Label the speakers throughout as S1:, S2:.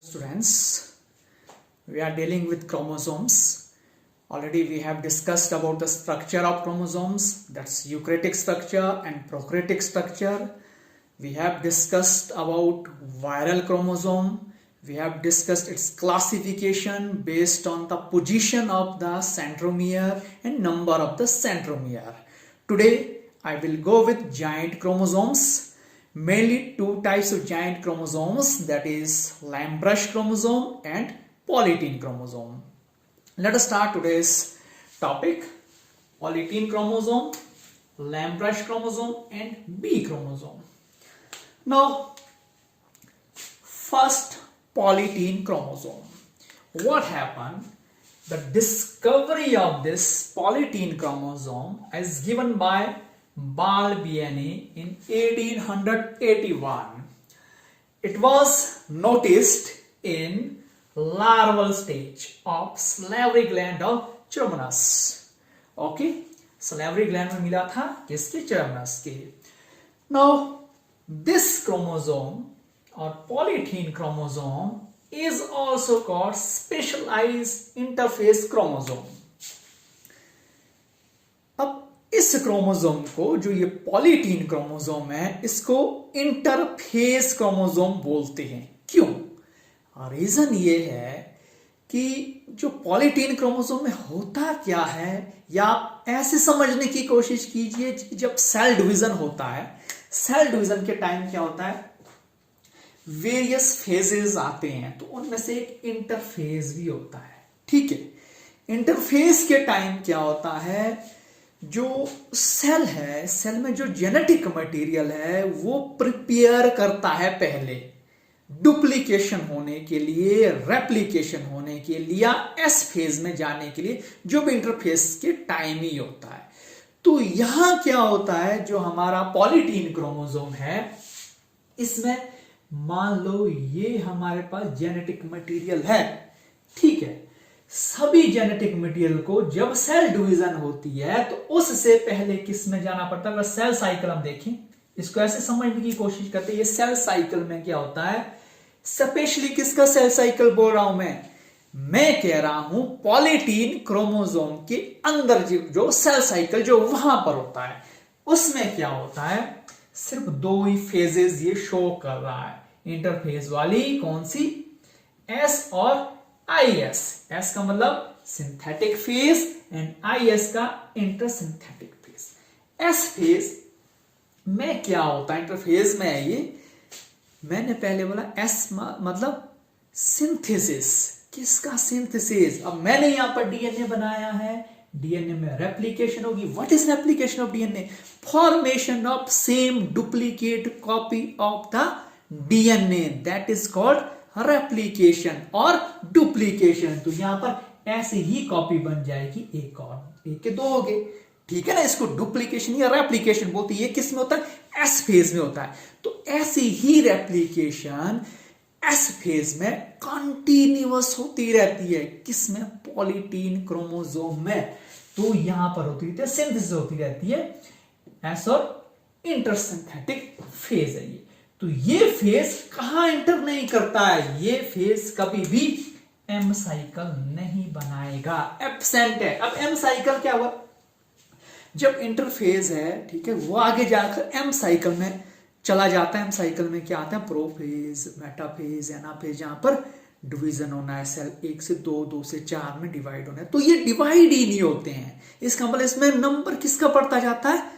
S1: Students, we are dealing with chromosomes. Already we have discussed about the structure of chromosomes, that's eukaryotic structure and prokaryotic structure. We have discussed about viral chromosome. We have discussed its classification based on the position of the centromere and number of the centromere. Today I will go with giant chromosomes. Mainly two types of giant chromosomes, that is Lamb-Brush chromosome and polytene chromosome. Let us start today's topic: polytene chromosome, Lamb-Brush chromosome and B chromosome. Now, first polytene chromosome. What happened? The discovery of this polytene chromosome is given by Balbiani in 1881. It was noticed in larval stage of salivary gland of Germinus. Okay, salivary gland में मिला था किसके? Germinus के. Now this chromosome or polytene chromosome is also called specialized interphase chromosome. इस chromosome को, जो ये polytene chromosome है, इसको इंटरफेस क्रोमोसोम बोलते हैं. क्यों? रीजन ये है कि जो पॉलीटीन क्रोमोसोम में होता क्या है, या ऐसे समझने की कोशिश कीजिए, जब सेल डिवीजन होता है, सेल डिवीजन के टाइम क्या होता है, वेरियस फेजेस आते हैं, तो उनमें से एक इंटरफेस भी होता है. ठीक है, इंटरफेस के टाइम क्या होता है, जो सेल है, सेल में जो जेनेटिक मटेरियल है वो प्रिपेयर करता है पहले डुप्लीकेशन होने के लिए, रेप्लिकेशन होने के लिए, या एस फेज में जाने के लिए, जो भी इंटरफेस के टाइम ही होता है. तो यहां क्या होता है, जो हमारा पॉलीटीन क्रोमोसोम है, इसमें मान लो ये हमारे पास जेनेटिक मटेरियल है. ठीक है, सभी जेनेटिक मटेरियल को जब सेल डिवीजन होती है तो उससे पहले किस में जाना पड़ता है. अगर सेल साइकिल हम देखें, इसको ऐसे समझने की कोशिश करते हैं, ये सेल साइकिल में क्या होता है, स्पेशली किसका सेल साइकिल बोल रहा हूं मैं कह रहा हूं पॉलीटीन क्रोमोसोम के अंदर जो सेल साइकिल जो वहां पर होता है, उसमें क्या होता है, सिर्फ दो ही फेजेस ये शो कर रहा है. इंटरफेस वाली कौन सी, एस और IS. S का मतलब सिंथेटिक फेज एंड IS का इंटरसिंथेटिक फेज. S फेज में क्या होता है, इंटरफेज में है ये. मैंने पहले बोला S मतलब सिंथेसिस. किसका सिंथेसिस? अब मैंने यहां पर DNA बनाया है, DNA में रेप्लिकेशन होगी. What is replication of DNA? Formation of same duplicate copy of the DNA, that is called replication और डुप्लीकेशन. तो यहां पर ऐसे ही कॉपी बन जाएगी, एक और एक के दो हो गए. ठीक है ना, इसको डुप्लीकेशन या रेप्लिकेशन बोलते हैं. ये किस में होता है, एस फेज में होता है. तो ऐसी ही रेप्लिकेशन एस फेज में कंटिन्यूअस होती रहती है. किसमें? पॉलीटीन क्रोमोसोम में. तो यहां पर होती रहती है, सिंथेसिस होती रहती है. एस और इंटरसिंथेटिक फेज है ये. तो ये फेज कहां एंटर नहीं करता है, ये फेज कभी भी एम साइकिल नहीं बनाएगा, एब्सेंट है. अब एम साइकिल क्या हुआ, जब इंटरफेज है, ठीक है, वो आगे जाकर एम साइकिल में चला जाता है. एम साइकिल में क्या आता है, प्रोफेज, मेटाफेज, एनाफेज, जहां पर डिवीजन होना है, सेल 1 से 2, 2 से 4 में डिवाइड होना है. तो ये डिवाइड ही नहीं होते हैं. इसका मतलब इसमें नंबर किसका बढ़ता जाता है,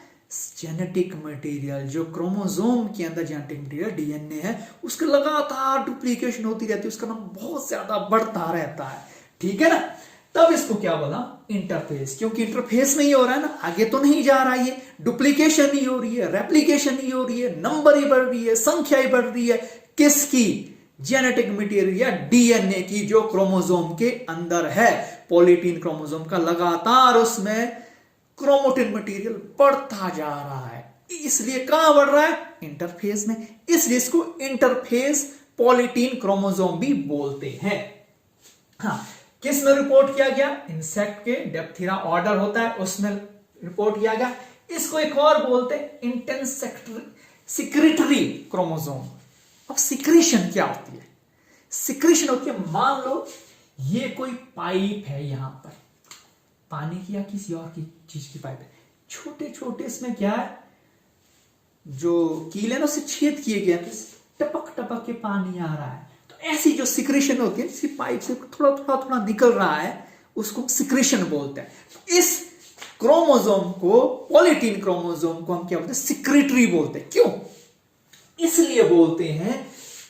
S1: जेनेटिक मटेरियल, जो क्रोमोसोम के अंदर जेनेटिक मटेरियल DNA है, उसका लगातार डुप्लीकेशन होती रहती है, उसका नंबर बहुत ज्यादा बढ़ता रहता है. ठीक है ना, तब इसको क्या बोला, इंटरफेस. क्योंकि इंटरफेस नहीं हो रहा है ना, आगे तो नहीं जा रहा है, डुप्लीकेशन नहीं हो रही है, रेप्लिकेशन नहीं हो रही है, नंबर ही बढ़ रही है, संख्या ही बढ़ रही है. किसकी? जेनेटिक मटेरियल या DNA की, जो क्रोमोसोम के अंदर है. पॉलीटीन क्रोमोसोम का लगातार उसमें क्रोमोटिन मटेरियल बढ़ता जा रहा है. इसलिए कहां बढ़ रहा है, इंटरफेस में. इसलिए इसको इंटरफेस पॉलीटीन क्रोमोसोम भी बोलते हैं. हाँ, किस में रिपोर्ट किया गया, इंसेक्ट के डेप्थीरा ऑर्डर होता है उसमें रिपोर्ट किया गया. इसको एक और बोलते हैं इंटेंस सिक्रेटरी क्रोमोसोम. अब सिक्रीशन क्या होती है? सिक्रेशन होती है, मान लो ये कोई पाइप है, यहां पर पानी की या किसी और की चीज की पाइप है, छोटे छोटे इसमें क्या है, जो कील है ना उससे छेद किए गए, तो टपक टपक के पानी आ रहा है। तो ऐसी जो सिक्रेशन होती है, इसी पाइप से थोड़ा थोड़ा थोड़ा निकल रहा है, उसको सिक्रेशन बोलते हैं। तो इस क्रोमोसोम को, पॉलीटीन क्रोमोसोम को हम क्या बोलते हैं, सिक्रेटरी बोलते हैं। क्यों? इसलिए बोलते हैं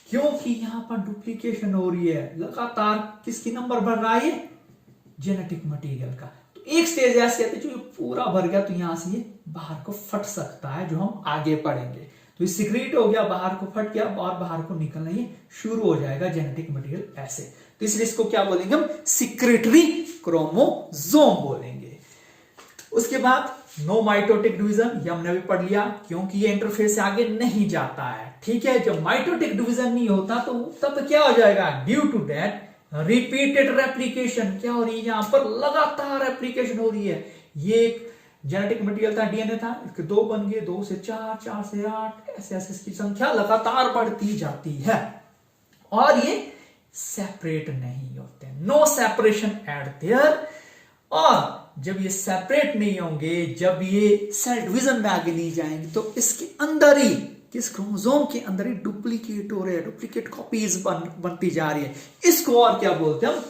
S1: क्योंकि यहां पर डुप्लीकेशन हो रही है, लगातार किसकी नंबर बढ़ रहा है, जेनेटिक मटेरियल का। तो एक स्टेज ऐसी आती है जो पूरा भर गया, तो यहां से ये बाहर को फट सकता है, जो हम आगे पढ़ेंगे। तो ये सिक्रेट हो गया, बाहर को फट गया और बाहर को निकलना ये शुरू हो जाएगा जेनेटिक मटेरियल ऐसे। तो इसलिए इसको क्या बोलेंगे हम, सिक्रेटरी क्रोमोसोम बोलेंगे। उसके बाद नो माइटोटिक डिवीजन, ये हमने भी पढ़ लिया, क्योंकि ये इंटरफेस से आगे नहीं जाता है। ठीक है, जब माइटोटिक डिवीजन नहीं होता तो तब क्या हो जाएगा, due to that repeated replication. क्या हो रही है, यहां पर लगातार रेप्लिकेशन हो रही है। ये जेनेटिक मटेरियल था, डीएनए था, इसके 2 बन गए, 2 से 4, 4 से 8, ऐसे ऐसे इसकी संख्या लगातार बढ़ती जाती है और ये सेपरेट नहीं होते, नो सेपरेशन एट देयर। और जब ये सेपरेट नहीं होंगे, जब ये सेल डिवीजन में आगे नहीं जाएंगे, तो इसके अंदर ही, किस क्रोमोसोम के अंदर ही डुप्लीकेट हो रहे हैं, डुप्लीकेट कॉपीज बनती जा रही है। इसको और क्या बोलते हैं हम,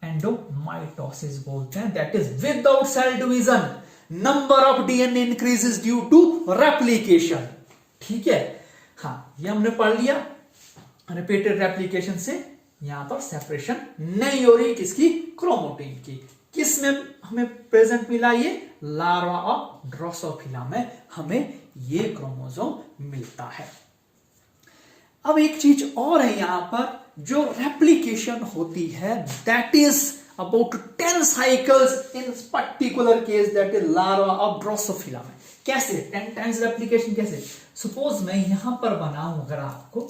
S1: एंडोमाइटोसिस बोलते हैं। That is without cell division number of DNA increases due to replication. ठीक है, हाँ ये हमने पढ़ लिया। रिपीटेड रेप्लिकेशन से यहां पर सेपरेशन नहीं हो रही, किसकी, क्रोमोटिन की। किसमें हमें प्रेजेंट मिला, ये लार्वा ऑफ ड्रोसोफिला में हमें ये क्रोमोसोम मिलता है। अब एक चीज और है यहां पर, जो रेप्लिकेशन होती है, that is about 10 cycles in particular case, that is larva of Drosophila में। कैसे 10 टाइम्स रेप्लिकेशन, कैसे, सपोज मैं यहां पर बनाऊं अगर आपको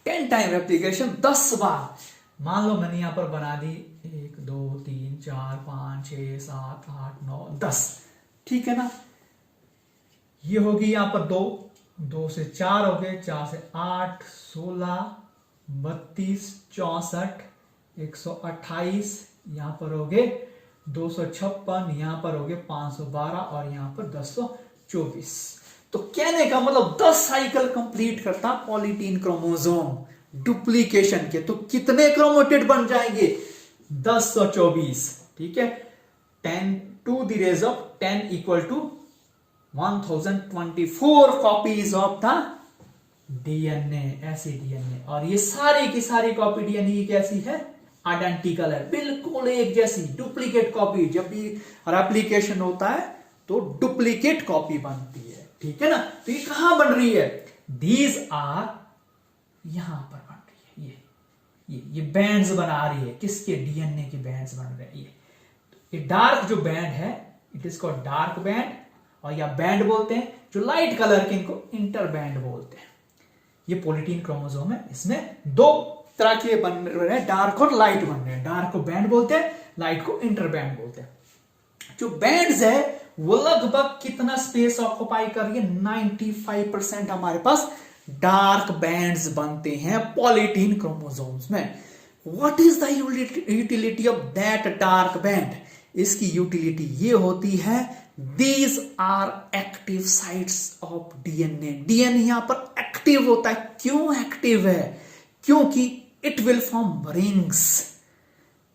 S1: 10 टाइम रेप्लिकेशन, 10 बार, मान लो मैंने यहां पर बना दी 1 2 3 4 5 6 7 8 9 10, ठीक है ना। ये होगी यहां पर 2, 2 से 4 हो गए, 4 से 8, 16, 32, 64, 128, यहां पर हो गए 256, यहां पर हो गए 512 और यहां पर 1024। तो कहने का मतलब 10 साइकिल कंप्लीट करता पॉलीटीन क्रोमोसोम डुप्लीकेशन के, तो कितने क्रोमेटिड बन जाएंगे, 1024। ठीक है, 10 to the raise of 10 equal to 1024 copies of the DNA, ऐसे डीएनए। और ये सारी की सारी कॉपी डीएनए की कैसी है, आइडेंटिकल है, बिल्कुल एक जैसी, डुप्लीकेट कॉपी। जब भी रेप्लिकेशन होता है तो डुप्लीकेट कॉपी बनती है। ठीक है ना, तो ये कहां बन रही है, दीज आर, यहां पर बन रही है, ये बैंड्स बना रही है, किसके, डीएनए के बैंड्स बन रहे हैं। ये डार्क जो बैंड है, it is called dark band, और या बैंड बोलते हैं। जो लाइट कलर के, इनको इंटर बैंड बोलते हैं। ये पॉलीटीन क्रोमोसोम है, इसमें 2 तरह के बन रहे हैं, डार्क और लाइट बन रहे हैं। डार्क को बैंड बोलते हैं, लाइट को इंटर बैंड बोलते हैं। जो बैंड्स है वो लगभग कितना स्पेस ऑक्युपाई कर रही है, 95% हमारे पास डार्क बैंड्स बनते हैं पॉलीटीन क्रोमोसोम्स में। What is the utility of that dark band, इसकी यूटिलिटी ये होती है, these are active sites of DNA. DNA यहां पर एक्टिव होता है। क्यों एक्टिव है, क्योंकि इट विल फॉर्म रिंग्स,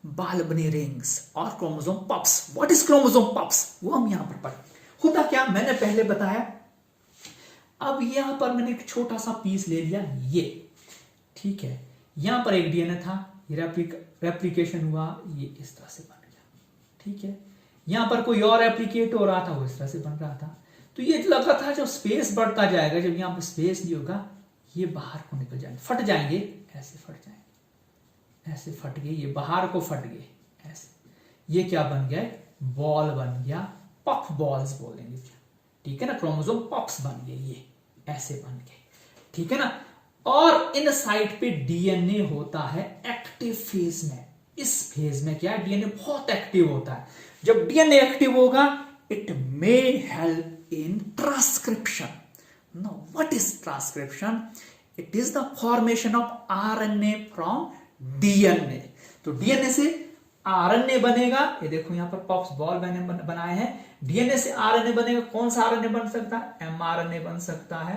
S1: बाल बनी रिंग्स और chromosome pups. What is chromosome pups, वो हम यहां पर पढ़ें। होता क्या, मैंने पहले बताया। अब यहां पर मैंने एक छोटा सा पीस ले लिया, ये ठीक है, यहां पर एक डीएनए था, ये रेप्लिकेशन हुआ, ये इस तरह से बन गया। ठीक है, यहां पर कोई और रेप्लिकेट हो रहा था, वो इस तरह से बन रहा था। तो ये लगा था जो स्पेस बढ़ता जाएगा, जब यहां पर स्पेस नहीं होगा, ये बाहर को निकल जाएंगे, फट जाएंगे, ऐसे फट जाएंगे, ऐसे फट गए, ये बाहर को फट गए ऐसे। ये क्या बन गया, बॉल बन गया, पफ बॉल्स बोलेंगे। ठीक है ना, क्रोमोसोम पफ्स बन गए, ये ऐसे बन गए। ठीक है ना, और इन साइट पे डीएनए होता है एक्टिव फेज में। इस फेज में क्या है, डीएनए बहुत एक्टिव होता है। जब डीएनए एक्टिव होगा, it may help in transcription. Now what is transcription, it is the formation of RNA from DNA. तो डीएनए से आरएनए बनेगा, ये देखो यहां पर पॉप्स बॉल बनाए हैं। डीएनए से आरएनए बनेगा, कौन सा आरएनए बन सकता है? एमआरएनए बन सकता है,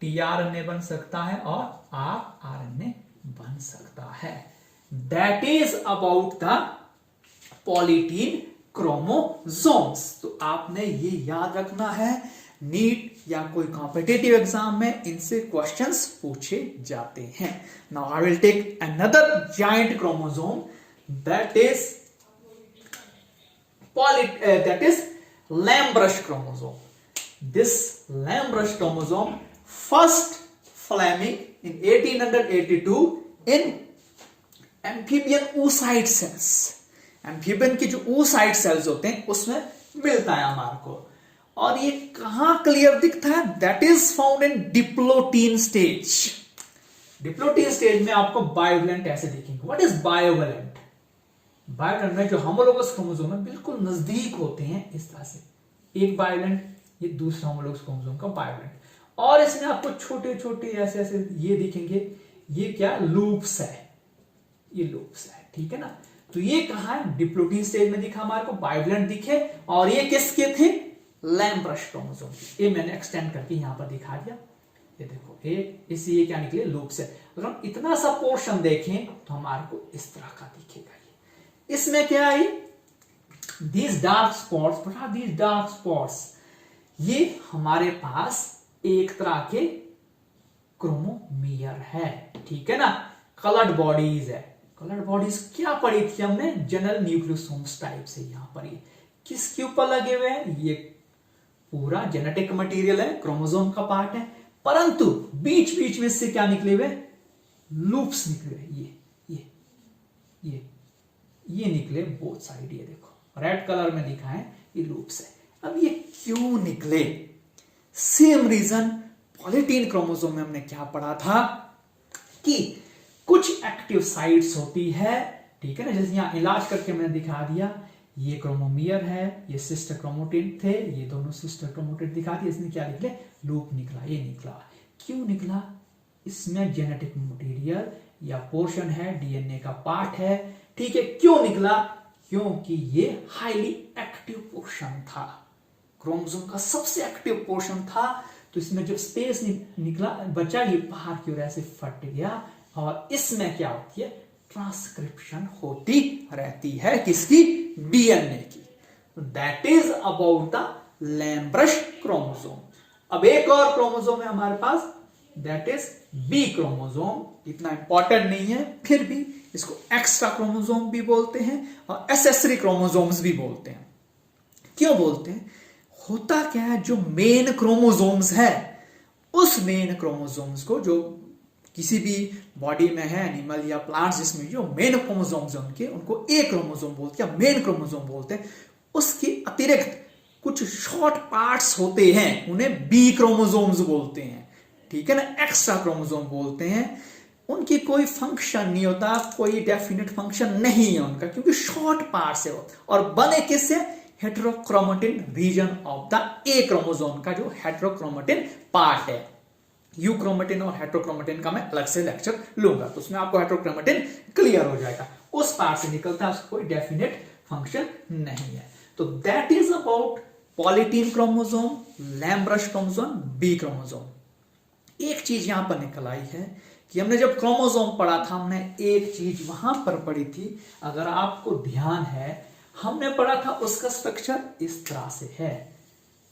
S1: टीआरएनए बन सकता है और आरएनए बन सकता है। That is about the polytene chromosomes. तो आपने ये याद रखना है, नीट या कोई कॉम्पिटिटिव एग्जाम में इनसे क्वेश्चंस पूछे जाते हैं। Now I will take another giant chromosome, that is lampbrush chromosome. This Lamb-Rush chromosome first Fleming in 1882 in amphibian oocyte cells। Amphibian की जो oocyte cells होते हैं उसमें मिलता है हमारे को। और ये कहां क्लियर दिखता है? That is found in diplotene stage. Diplotene stage में आपको बायोवेलेंट ऐसे दिखेंगे। What is bivalent? बायोवेलेंट में जो होमोलोगस क्रोमोसोम है बिल्कुल नजदीक होते हैं इस तरह से, एक बायोवेलेंट, ये दूसरा होमोलोगस क्रोमोसोम का बायोवेलेंट। और इसमें आपको छोटे छोटे ऐसे ऐसे ये दिखेंगे, ये क्या? लूप्स है, ये लूप्स है, ठीक है ना। तो ये कहा है? डिप्लोटीन स्टेज में दिखा हमारे को, बायोवेलेंट दिखे। और ये किसके थे? Lampbrush chromosome. ये मैंने एक्सटेंड करके यहां पर दिखा दिया, ये देखो इसी ये क्या निकले? लूप्स है। अगर हम इतना सा पोर्शन देखें तो हमारे को इस तरह का दिखेगा। ये इसमें क्या है? These dark spots, what are these dark spots? ये हमारे पास एक तरह के क्रोमोमियर है, ठीक है ना। कलर्ड बॉडीज है। कलर्ड बॉडीज क्या पढ़ी थी हमने? जनरल न्यूक्लियोसोम्स टाइप से। यहां पर ये किसके ऊपर लगे हुए हैं? ये पूरा जेनेटिक मटेरियल है, क्रोमोसोम का पार्ट है, परंतु बीच बीच में से क्या निकले हुए? लूप्स निकले हुए। ये निकले बोथ साइड, ये देखो रेड कलर में दिखा है, ये लूप्स है। अब ये क्यों निकले? सेम रीजन पॉलीटीन क्रोमोसोम में हमने क्या पढ़ा था कि कुछ एक्टिव साइट्स होती है, ठीक है ना। जैसे यहां इलाज करके मैंने दिखा दिया, ये क्रोमोमियर है, ये सिस्टर क्रोमोटिड थे, ये दोनों सिस्टर क्रोमोटिड दिखा दिए। इसमें क्या निकले? लूप निकला। ये निकला, क्यों निकला? इसमें जेनेटिक मटेरियल या पोर्शन है, डीएनए का पार्ट है, ठीक है। क्यों निकला? क्योंकि ये हाईली एक्टिव पोर्शन था, क्रोमोसोम का सबसे एक्टिव पोर्शन था। तो इसमें जब स्पेस निकला बचा, ये बाहर की ओर ऐसे फट गया। और इसमें क्या होती है? ट्रांसक्रिप्शन होती रहती है, किसकी? डीएनए की। That is about the lampbrush chromosome. अब एक और क्रोमोसोम है हमारे पास, दैट इज बी क्रोमोसोम। इतना इंपॉर्टेंट नहीं है, फिर भी इसको एक्स्ट्रा क्रोमोसोम भी बोलते हैं और एसेसरी क्रोमोसोम्स भी बोलते हैं। क्यों बोलते हैं? होता क्या है, जो मेन क्रोमोसोम्स है, उस मेन क्रोमोसोम्स को, जो किसी भी बॉडी में है, एनिमल या प्लांट्स, जिसमें जो मेन क्रोमोसोम्स है उनको ए क्रोमोसोम बोलते हैं, मेन क्रोमोसोम बोलते हैं। उसके अतिरिक्त कुछ शॉर्ट पार्ट्स होते हैं, उन्हें बी क्रोमोसोम्स बोलते हैं, ठीक है ना, एक्स्ट्रा क्रोमोसोम बोलते हैं। उनकी कोई फंक्शन नहीं होता, कोई डेफिनेट फंक्शन नहीं है उनका, क्योंकि शॉर्ट पार्ट्स है वो। और बने किससे? Heterochromatin region of the a chromosome का जो हेटेरोक्रोमेटिन पार्ट है। यूक्रोमेटिन और हेटेरोक्रोमेटिन का मैं अलग से लेक्चर लूंगा, तो उसमें आपको हेटेरोक्रोमेटिन क्लियर हो जाएगा। उस पार्ट से निकलता है, उसका कोई डेफिनेट फंक्शन नहीं है। तो that is about polytene chromosome, lampbrush chromosome, B chromosome. एक चीज यहां पर निकल आई है कि हमने जब क्रोमोसोम पढ़ा था, हमने एक चीज वहां पर पढ़ी थी, अगर आपको ध्यान है, हमने पढ़ा था उसका स्ट्रक्चर इस तरह से है,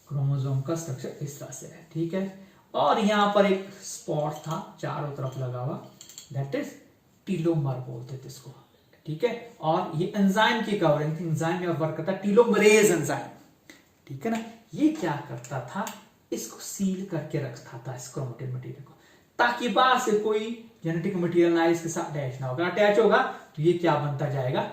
S1: क्रोमोसोम का स्ट्रक्चर इस तरह से है, ठीक है। और यहां पर एक स्पॉट था चारों तरफ लगा हुआ, दैट इज टीलोमर बोलते थे इसको, ठीक है। और ये एंजाइम की कवरिंग थी, एंजाइम में वर्क करता टीलोमरेज एंजाइम, ठीक है ना। ये क्या करता था? इसको सील करके रखता था, इस क्रोमेटिन मटेरियल को, ताकि बाहर से कोई जेनेटिक मटेरियल ना इसके साथ अटैच ना होगा। अटैच होगा तो ये क्या बनता जाएगा?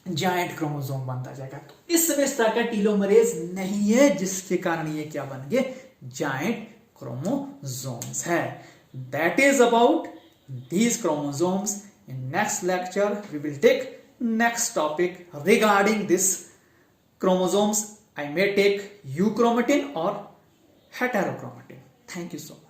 S1: जायंट क्रोमोसोम बनता जाएगा। तो इसमें इस तरह का टीलोमरेज नहीं है, जिसके कारण ये क्या बन गए? जायंट chromosomes है। That is about these chromosomes. In next lecture we will take next topic regarding this chromosomes. I may take euchromatin or heterochromatin. Thank you so much.